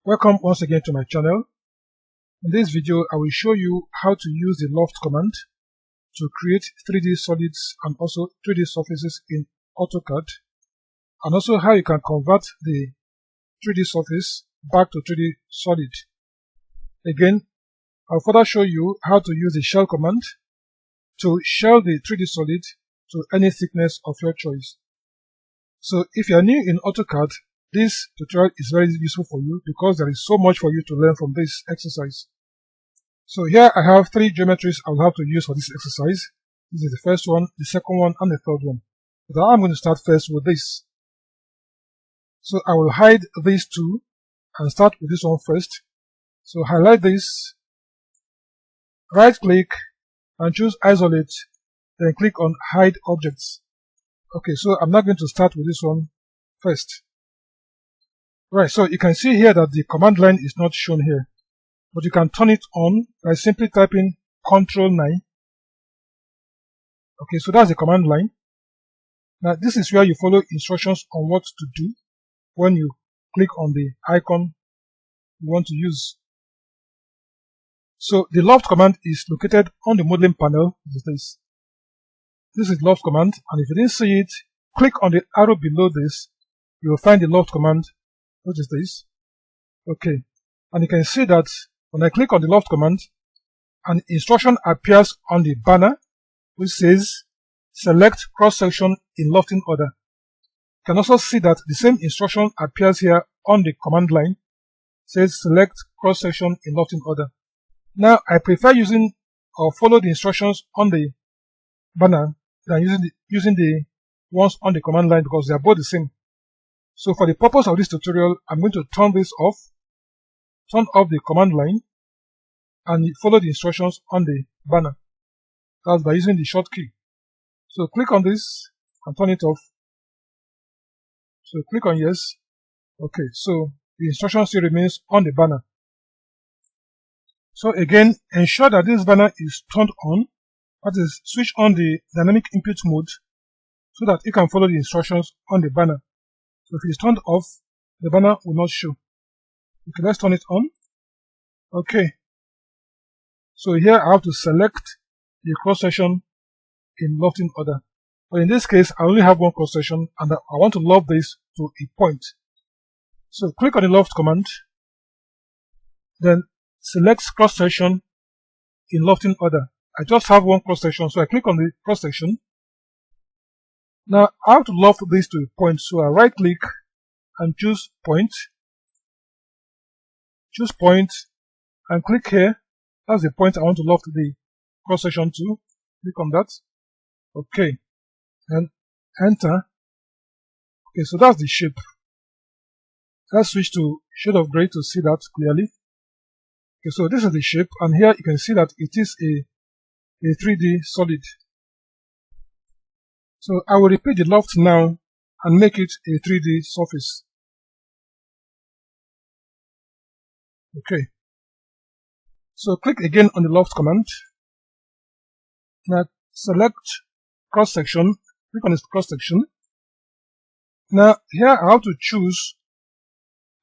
Welcome once again to my channel. In this video, I will show you how to use the Loft command to create 3D solids and also 3D surfaces in AutoCAD, and also how you can convert the 3D surface back to 3D solid. Again, I'll further show you how to use the shell command to shell the 3D solid to any thickness of your choice. So if you are new in AutoCAD, this tutorial is very useful for you because there is so much for you to learn from this exercise. So here I have three geometries I will have to use for this exercise. This is the first one, the second one, and the third one. But I'm going to start first with this. So I will hide these two and start with this one first. So highlight this, right click and choose isolate, then click on hide objects. Okay, so I'm not going to start with this one first. Right, so you can see here that the command line is not shown here, but you can turn it on by simply typing Ctrl 9. Okay, so that's the command line. Now this is where you follow instructions on what to do when you click on the icon you want to use. So the Loft command is located on the modeling panel. This is the Loft command, and if you didn't see it, click on the arrow below this. You will find the Loft command. What is this? Okay, and you can see that when I click on the Loft command, an instruction appears on the banner which says select cross-section in lofting order. You can also see that the same instruction appears here on the command line, says select cross-section in lofting order. Now I prefer using or follow the instructions on the banner than using the ones on the command line because they are both the same. So for the purpose of this tutorial, I'm going to turn this off, turn off the command line, and follow the instructions on the banner. That's by using the short key. So click on this and turn it off. So click on yes. Okay, so the instruction still remains on the banner. So again, ensure that this banner is turned on, that is, switch on the dynamic input mode so that you can follow the instructions on the banner. So if it is turned off, the banner will not show. Okay, let's turn it on. Okay. So here I have to select the cross section in lofting order. But in this case, I only have one cross section and I want to loft this to a point. So click on the Loft command, then select cross section in lofting order. I just have one cross section, so I click on the cross section. Now I have to loft this to a point, so I right click and choose point. Choose point and click here. That's the point I want to loft the cross section to. Click on that. Okay. And enter. Okay, so that's the shape. Let's switch to shade of gray to see that clearly. Okay, so this is the shape, and here you can see that it is a 3D solid. So I will repeat the loft now and make it a 3D surface. Okay. So click again on the Loft command. Now select cross section. Click on this cross section. Now here I have to choose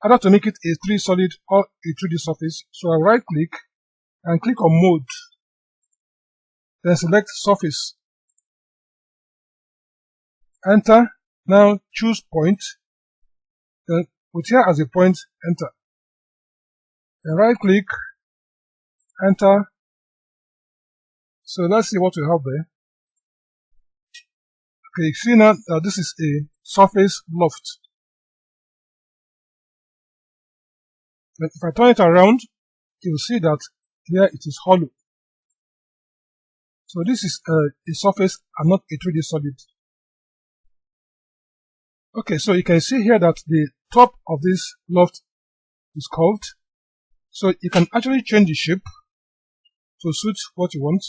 either to make it a 3D solid or a 3D surface. So I right click and click on mode. Then select surface. Enter. Now choose point. Then put here as a point, enter. Then right click, enter. So let's see what we have there. Okay, you see now that this is a surface loft. But if I turn it around, you will see that here it is hollow. So this is a surface and not a 3D solid. Okay, so you can see here that the top of this loft is curved. So you can actually change the shape to suit what you want.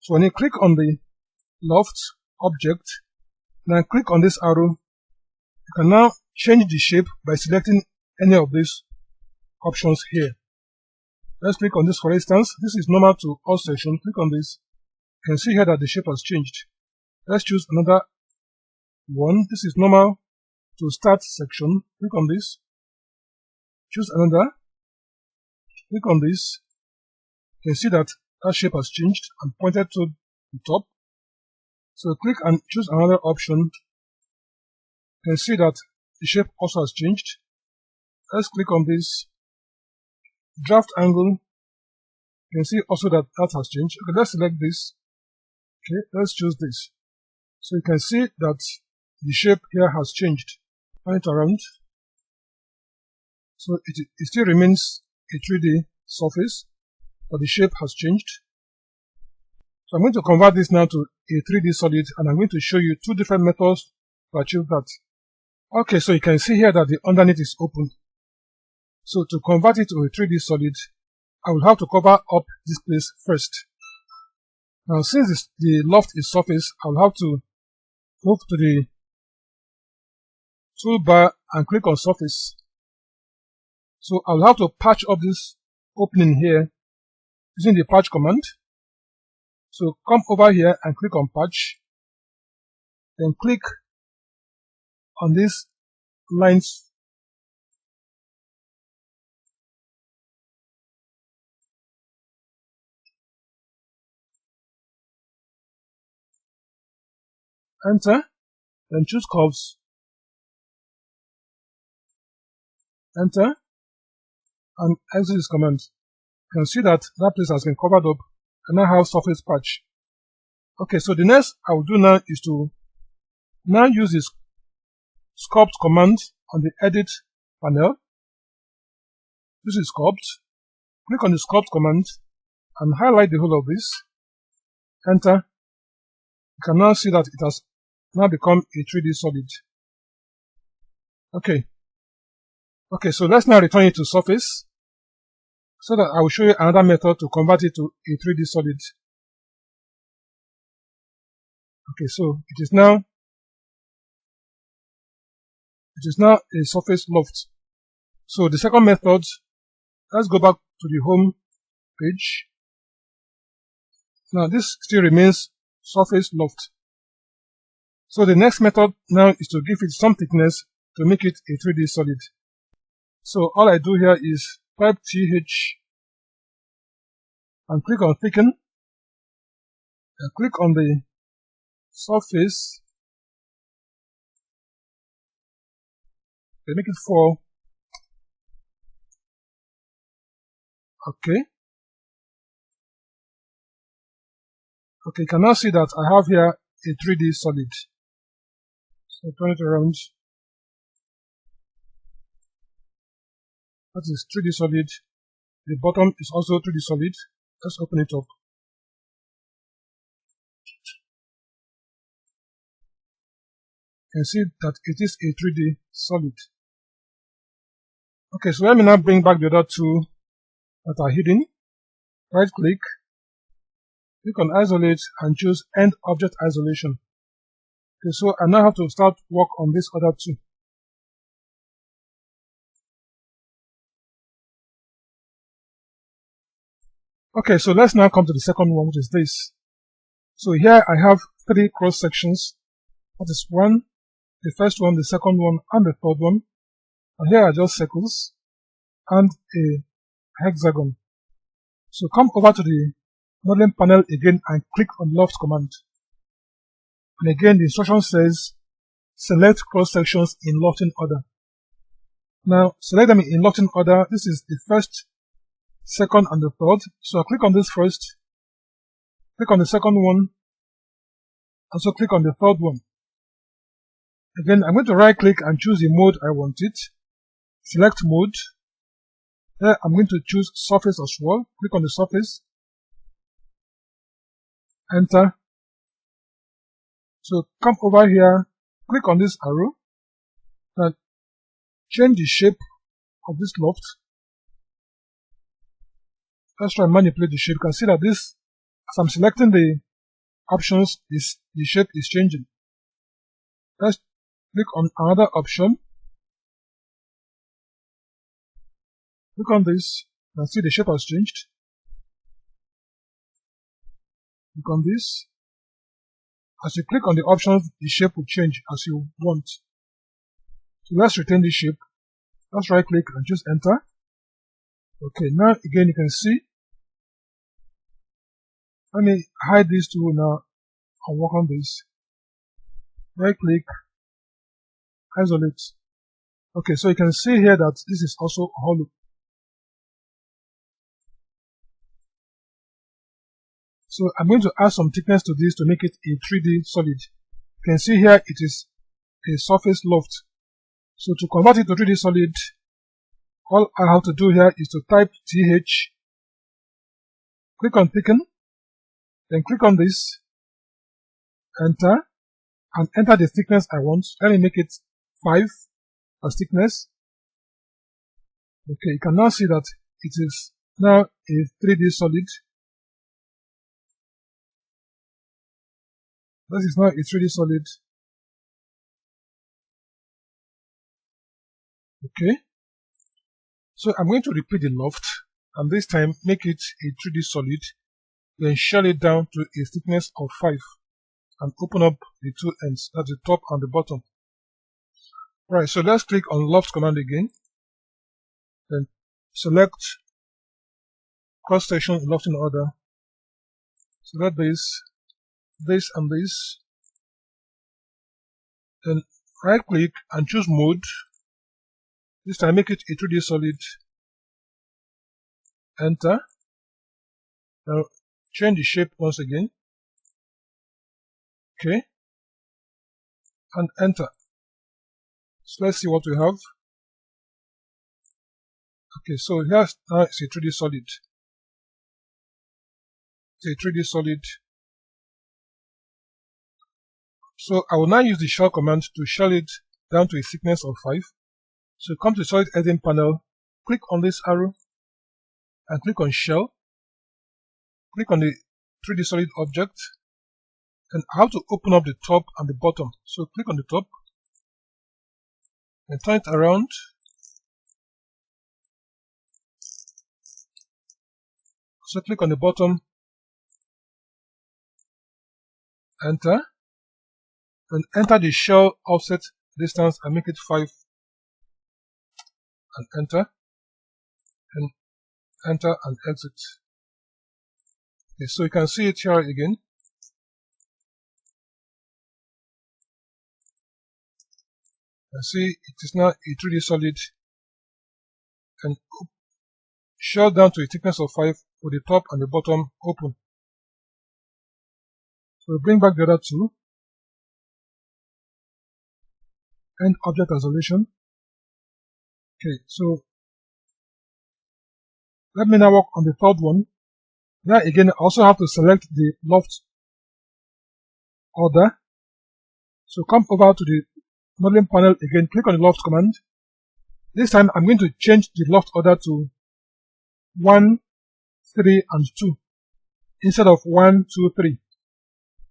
So when you click on the loft object, then click on this arrow, you can now change the shape by selecting any of these options here. Let's click on this for instance. This is normal to all section. Click on this. You can see here that the shape has changed. Let's choose another one. This is normal to start section. Click on this. choose another, click on this. You can see that that shape has changed and pointed to the top. So click and choose another option. You can see that the shape also has changed. Let's click on this draft angle. You can see also that that has changed. Okay, let's select this. Okay, let's choose this. So you can see that the shape here has changed. Turn it around. So it still remains a 3D surface, but the shape has changed. So I'm going to convert this now to a 3D solid, and I'm going to show you two different methods to achieve that. Okay, so you can see here that the underneath is open. So to convert it to a 3D solid, I will have to cover up this place first. Now, since the loft is surface, I will have to move to the toolbar and click on surface. So I'll have to patch up this opening here using the patch command. So come over here and click on patch. Then click on these lines. Enter. Then choose curves. Enter. And exit this command. You can see that that place has been covered up and now have surface patch. Okay, so the next I will do now is to now use this sculpt command on the edit panel. This is sculpt. Click on the sculpt command and highlight the whole of this. Enter. You can now see that it has now become a 3D solid. Okay, so let's now return it to surface so that I will show you another method to convert it to a 3D solid. Okay, so it is now a surface loft. So the second method, let's go back to the home page. Now this still remains surface loft. So the next method now is to give it some thickness to make it a 3D solid. So all I do here is type TH and click on thicken and click on the surface. Make it 4. Okay, you can now see that I have here a 3D solid. So turn it around. That is 3D solid. The bottom is also 3D solid. Let's open it up. You can see that it is a 3D solid. Okay, so let me now bring back the other two that are hidden. Right click, click on isolate and choose end object isolation. Okay, so I now have to start work on this other two. Okay, so let's now come to the second one, which is this. So here I have 3 cross sections. That is one, the first one, the second one, and the third one. And here are just circles and a hexagon. So come over to the modeling panel again and click on Loft command. And again, the instruction says select cross sections in lofting order. Now select them in lofting order. This is the first, second, and the third. So I click on this first, click on the second one, and so click on the third one. Again, I'm going to right click and choose the mode I want it. Select mode. Here I'm going to choose surface as well. Click on the surface. Enter. So come over here, click on this arrow, and change the shape of this loft. Let's try and manipulate the shape. You can see that this, as I'm selecting the options, the shape is changing. Let's click on another option. Click on this. You can see the shape has changed. Click on this. As you click on the options, the shape will change as you want. So let's retain this shape. Just right click and choose enter. Okay, now again you can see. Let me hide these two now and work on this. Right click, isolate. Okay, so you can see here that this is also hollow. So I'm going to add some thickness to this to make it a 3D solid. You can see here it is a surface loft. So to convert it to 3D solid, all I have to do here is to type TH, click on thicken, then click on this, enter, and enter the thickness I want. Let me make it 5 as thickness. Okay, you can now see that it is now a 3D solid. This is now a 3D solid. Okay, so I'm going to repeat the loft and this time make it a 3D solid, then shell it down to a thickness of 5 and open up the two ends, that's the top and the bottom. Right, so let's click on Loft command again, then select cross section in lofting order, select this and this, then right click and choose mode. This time make it a 3D solid, enter. Now change the shape once again, okay, and enter. So let's see what we have. Okay, so here's now it's a 3D solid. It's a 3D solid. So I will now use the shell command to shell it down to a thickness of 5. So come to the solid editing panel, click on this arrow and click on shell. Click on the 3D solid object and I have to open up the top and the bottom. So click on the top and turn it around. So click on the bottom, enter, and enter the shell offset distance and make it 5 and enter and exit. Okay, so you can see it here again. You can see it is now a 3D solid and shell down to a thickness of 5 with the top and the bottom open. So bring back the other two. End object isolation. Okay, so let me now work on the third one. Now again, I also have to select the loft order. So come over to the modeling panel again, click on the loft command. This time I'm going to change the loft order to 1, 3, and 2 instead of 1, 2, 3.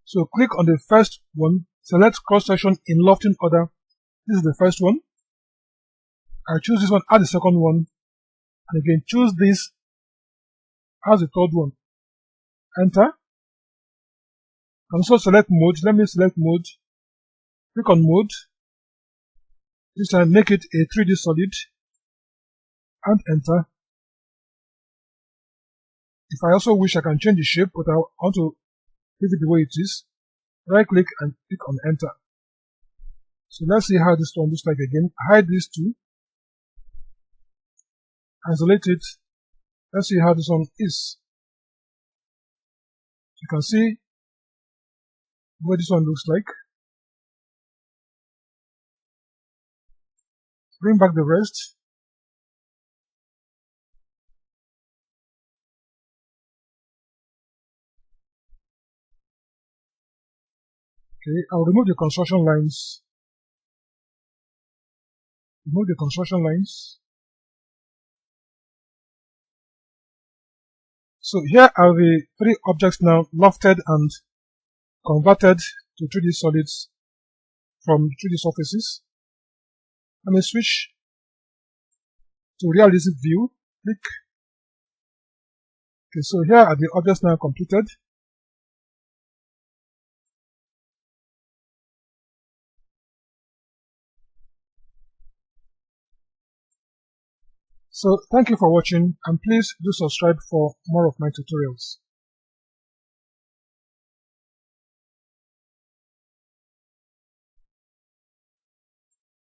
So click on the first one, select cross section in lofting order. This is the first one. I choose this one as the second one, and again choose this as the third one. Enter. And also select mode. Let me select mode. Click on mode. This time make it a 3D solid and enter. If I also wish, I can change the shape, but I want to leave it the way it is. Right click and click on enter. So let's see how this one looks like again. Hide these two. Isolate it. Let's see how this one is. You can see what this one looks like. Bring back the rest. Okay, I'll remove the construction lines. Remove the construction lines. So here are the 3 objects now lofted and converted to 3D solids from 3D surfaces. Let me switch to realistic view. Click. Okay, so here are the objects now completed. So thank you for watching, and please do subscribe for more of my tutorials.